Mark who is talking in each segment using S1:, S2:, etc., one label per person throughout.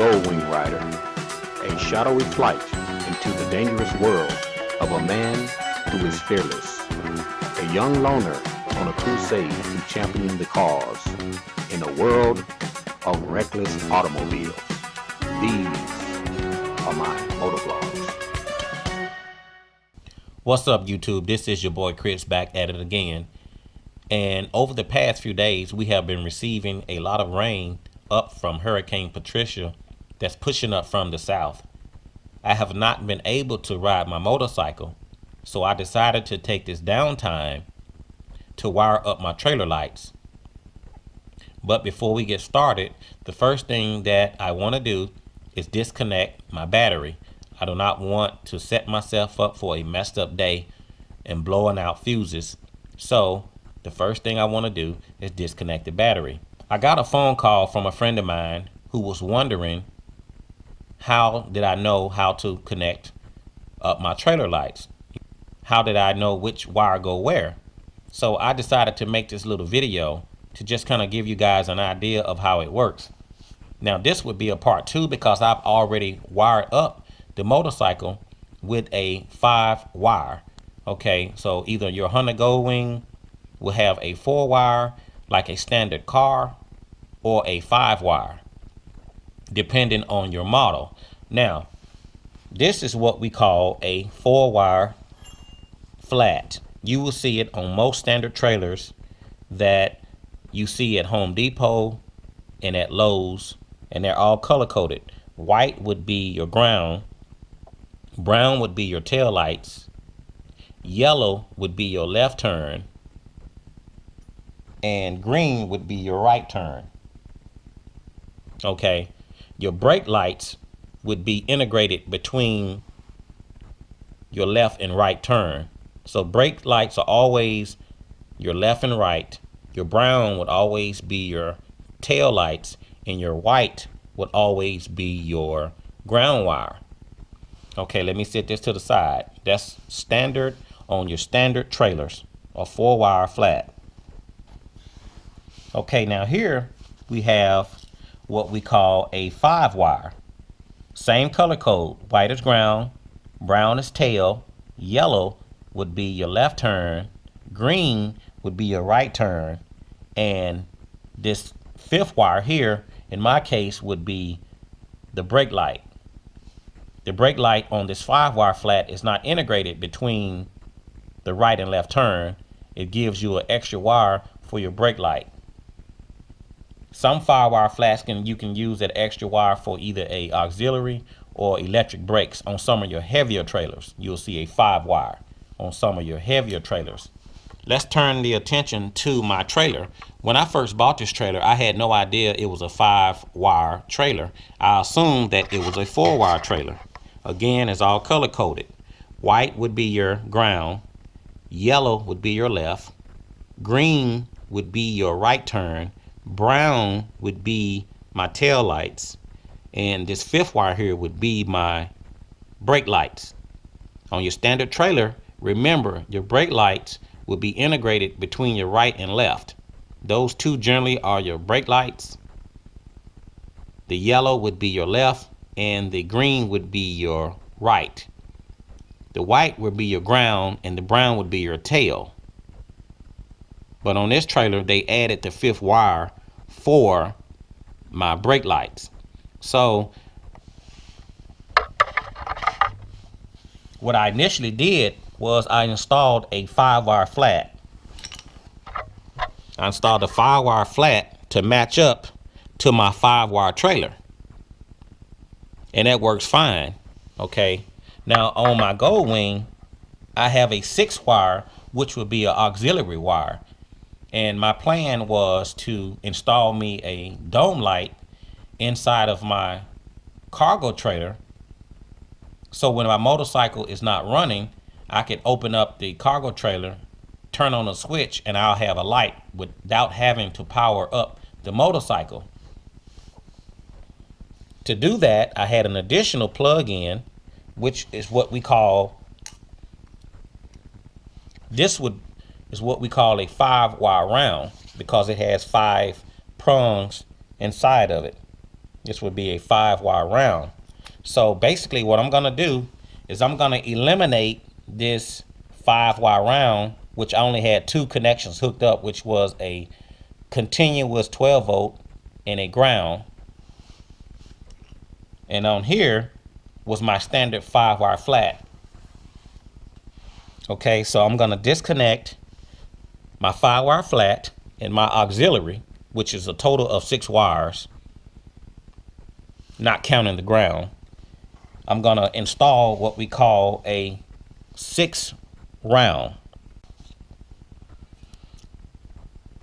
S1: Goldwing rider, a shadowy flight into the dangerous world of a man who is fearless, a young loner on a crusade to champion the cause in a world of reckless automobiles. These are my motovlogs.
S2: What's up, YouTube? This is your boy Chris back at it again. And over the past few days, we have been receiving a lot of rain up from Hurricane Patricia that's pushing up from the south. I have not been able to ride my motorcycle, so I decided to take this downtime to wire up my trailer lights. But before we get started, the first thing that I want to do is disconnect my battery. I do not want to set myself up for a messed up day and blowing out fuses. So the first thing I want to do is disconnect the battery. I got a phone call from a friend of mine who was wondering how did I know how to connect up my trailer lights? How did I know which wire go where? So I decided to make this little video to just kind of give you guys an idea of how it works. Now this would be a part 2 because I've already wired up the motorcycle with a 5-wire. Okay, so either your Honda Goldwing will have a 4-wire like a standard car or a 5-wire depending on your model. Now this is what we call a 4-wire flat. You will see it on most standard trailers that you see at Home Depot and at Lowe's, and they're all color coded. White would be your ground, brown would be your tail lights, yellow would be your left turn, and green would be your right turn. Okay, your brake lights would be integrated between your left and right turn. So brake lights are always your left and right. Your brown would always be your tail lights, and your white would always be your ground wire. Okay, let me set this to the side. That's standard on your standard trailers, a 4-wire flat. Okay, now here we have what we call a 5-wire. Same color code, white is ground, brown is tail, yellow would be your left turn, green would be your right turn, and this 5th wire here, in my case, would be the brake light. The brake light on this 5-wire flat is not integrated between the right and left turn. It gives you an extra wire for your brake light. Some 5-wire flats you can use that extra wire for either a auxiliary or electric brakes. On some of your heavier trailers, you'll see a 5-wire on some of your heavier trailers. Let's turn the attention to my trailer. When I first bought this trailer, I had no idea it was a 5-wire trailer. I assumed that it was a 4-wire trailer. Again, it's all color coded. White would be your ground, yellow would be your left, green would be your right turn, brown would be my tail lights, and this 5th wire here would be my brake lights. On your standard trailer, remember your brake lights will be integrated between your right and left. Those two generally are your brake lights. The yellow would be your left, and the green would be your right. The white would be your ground, and the brown would be your tail. But on this trailer, they added the 5th wire for my brake lights. So what I initially did was I installed a 5-wire flat. I installed a 5-wire flat to match up to my 5-wire trailer, and that works fine. Okay, now on my Goldwing, I have a 6-wire, which would be an auxiliary wire, and my plan was to install me a dome light inside of my cargo trailer, so when my motorcycle is not running, I could open up the cargo trailer, turn on a switch, and I'll have a light without having to power up the motorcycle. To do that, I had an additional plug-in, which is what we call, is what we call a 5-wire round, because it has 5 prongs inside of it. This would be a 5-wire round. So basically what I'm going to do is I'm going to eliminate this 5-wire round, which only had 2 connections hooked up, which was a continuous 12 volt and a ground. And on here was my standard 5-wire flat. Okay, so I'm going to disconnect my 5-wire flat and my auxiliary, which is a total of 6 wires, not counting the ground. I'm going to install what we call a 6 round.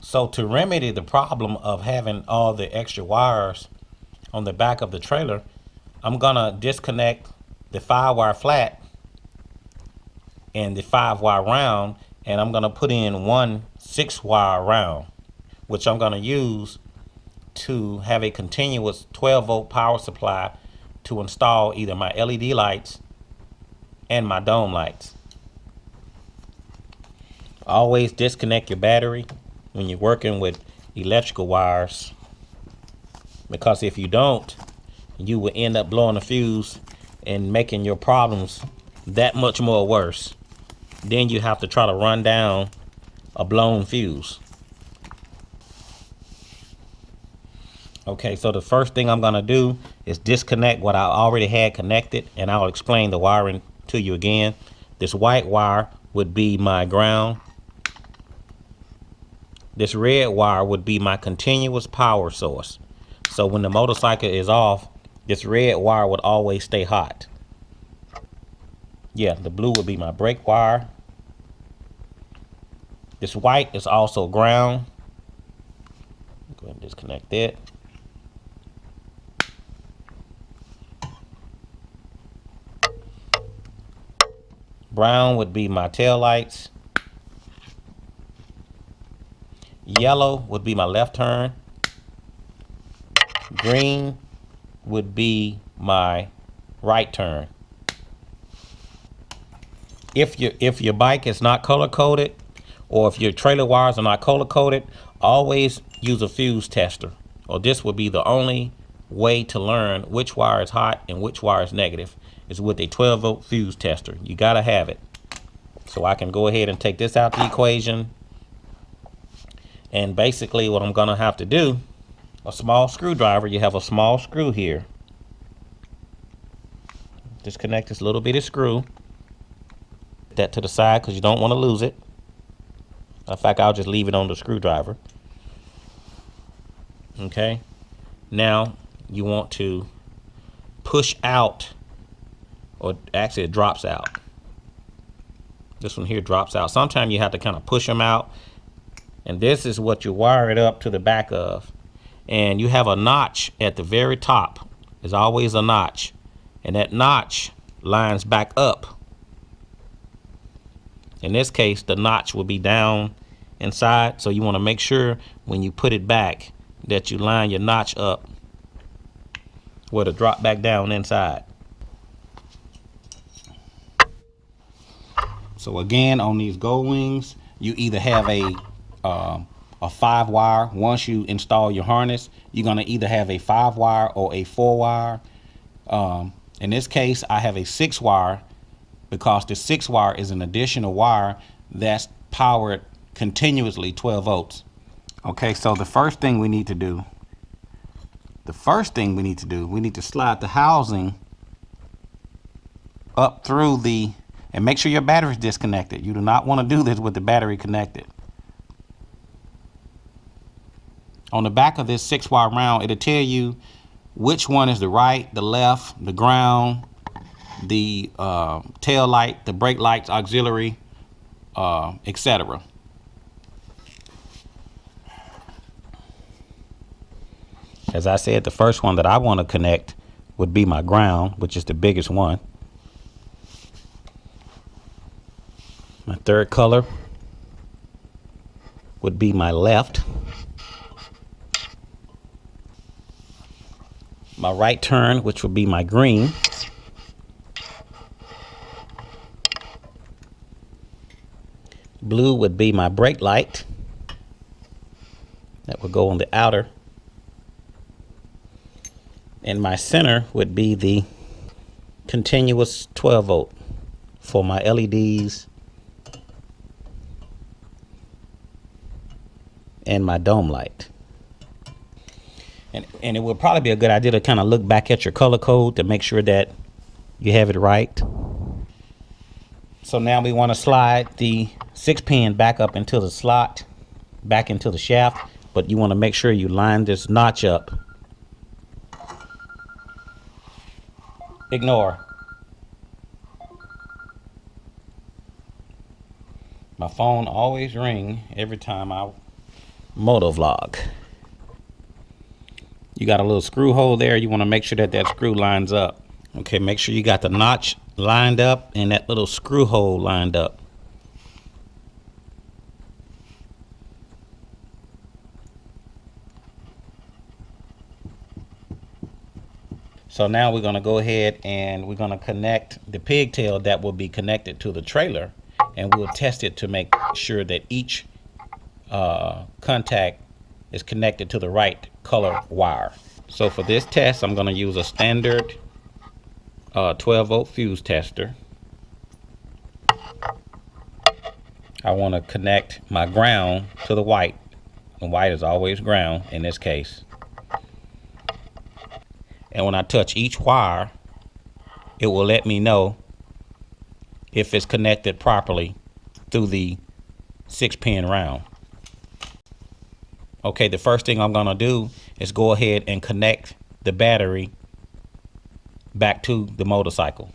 S2: So to remedy the problem of having all the extra wires on the back of the trailer, I'm going to disconnect the 5-wire flat and the 5-wire round, and I'm going to put in one 6-wire round, which I'm going to use to have a continuous 12 volt power supply to install either my LED lights and my dome lights. Always disconnect your battery when you're working with electrical wires, because if you don't, you will end up blowing a fuse and making your problems that much more worse. Then you have to try to run down a blown fuse. Okay, so the first thing I'm going to do is disconnect what I already had connected, and I'll explain the wiring to you again. This white wire would be my ground. This red wire would be my continuous power source. So when the motorcycle is off, this red wire would always stay hot. Yeah, the blue would be my brake wire. This white is also ground. Go ahead and disconnect it. Brown would be my tail lights. Yellow would be my left turn. Green would be my right turn. If your bike is not color coded, or if your trailer wires are not color coded, always use a fuse tester, or this would be the only way to learn which wire is hot and which wire is negative, is with a 12 volt fuse tester. You gotta have it. So I can go ahead and take this out the equation, and basically what I'm gonna have to do, a small screwdriver, you have a small screw here. Disconnect this little bitty screw. Put that to the side because you don't want to lose it. In fact, I'll just leave it on the screwdriver. Okay. Now you want to push out, or actually it drops out. This one here drops out. Sometimes you have to kind of push them out, and this is what you wire it up to the back of. And you have a notch at the very top. There's always a notch, and that notch lines back up. In this case, the notch will be down inside, so you want to make sure when you put it back that you line your notch up where to drop back down inside. So again, on these Goldwings, you either have a 5-wire. Once you install your harness, you're going to either have a 5-wire or a 4-wire. In this case, I have a 6-wire, because the 6-wire is an additional wire that's powered continuously 12 volts. Okay, so the first thing we need to do, we need to slide the housing up through the, and make sure your battery is disconnected. You do not want to do this with the battery connected. On the back of this 6-wire round, it'll tell you which one is the right, the left, the ground, the tail light, the brake lights, auxiliary, etc. As I said, the first one that I want to connect would be my ground, which is the biggest one. My third color would be my left. My right turn, which would be my green. Blue would be my brake light. That would go on the outer. And my center would be the continuous 12 volt for my LEDs and my dome light. And it would probably be a good idea to kind of look back at your color code to make sure that you have it right. So now we want to slide the 6-pin back up into the slot, back into the shaft, but you want to make sure you line this notch up. Ignore. My phone always ring every time I motovlog. You got a little screw hole there. You want to make sure that that screw lines up. Okay, make sure you got the notch lined up and that little screw hole lined up. So now we're going to go ahead and we're going to connect the pigtail that will be connected to the trailer, and we'll test it to make sure that each contact is connected to the right color wire. So for this test, I'm going to use a standard 12 volt fuse tester. I want to connect my ground to the white. And white is always ground in this case. And when I touch each wire, it will let me know if it's connected properly through the 6-pin round. Okay, the first thing I'm going to do is go ahead and connect the battery back to the motorcycle.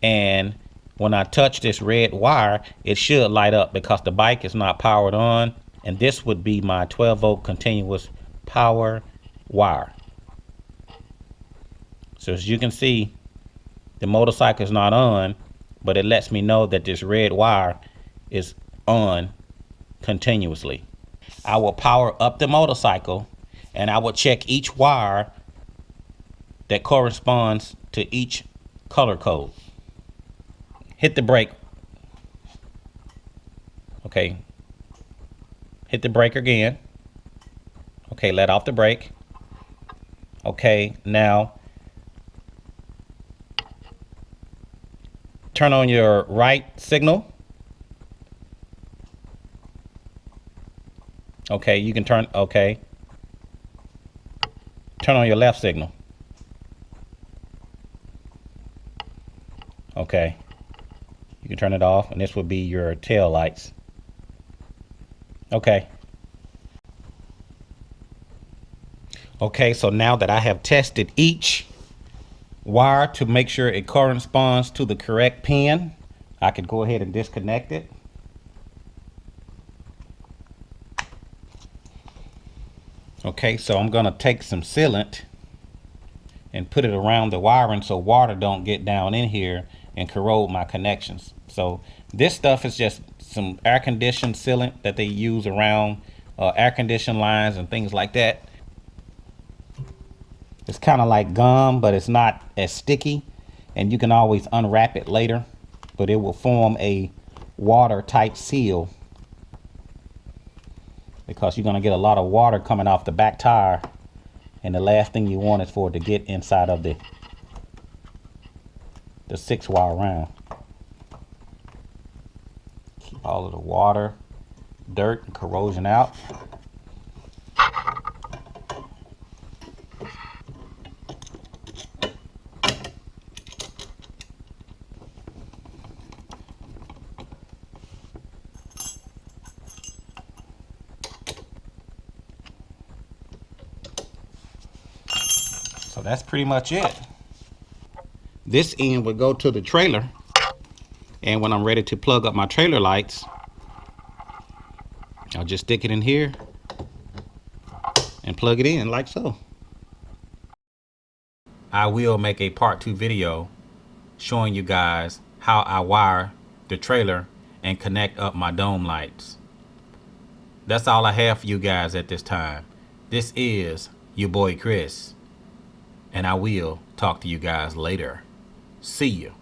S2: And when I touch this red wire, it should light up because the bike is not powered on. And this would be my 12 volt continuous power wire. So as you can see, the motorcycle is not on, but it lets me know that this red wire is on continuously. I will power up the motorcycle and I will check each wire that corresponds to each color code. Hit the brake. Okay. Hit the brake again. Okay, let off the brake. Okay, now turn on your right signal. Okay, you can turn, okay. Turn on your left signal. Okay. You can turn it off, and this would be your tail lights. Okay. Okay, so now that I have tested each wire to make sure it corresponds to the correct pin, I could go ahead and disconnect it. Okay, so I'm gonna take some sealant and put it around the wiring so water don't get down in here and corrode my connections. So this stuff is just some air conditioned sealant that they use around air conditioned lines and things like that. It's kind of like gum, but it's not as sticky, and you can always unwrap it later, but it will form a watertight seal because you're going to get a lot of water coming off the back tire, and the last thing you want is for it to get inside of the 6-wire round. Keep all of the water, dirt, and corrosion out. So that's pretty much it. This end would go to the trailer, and when I'm ready to plug up my trailer lights, I'll just stick it in here and plug it in like so. I will make a part 2 video showing you guys how I wire the trailer and connect up my dome lights. That's all I have for you guys at this time. This is your boy Chris, and I will talk to you guys later. See you.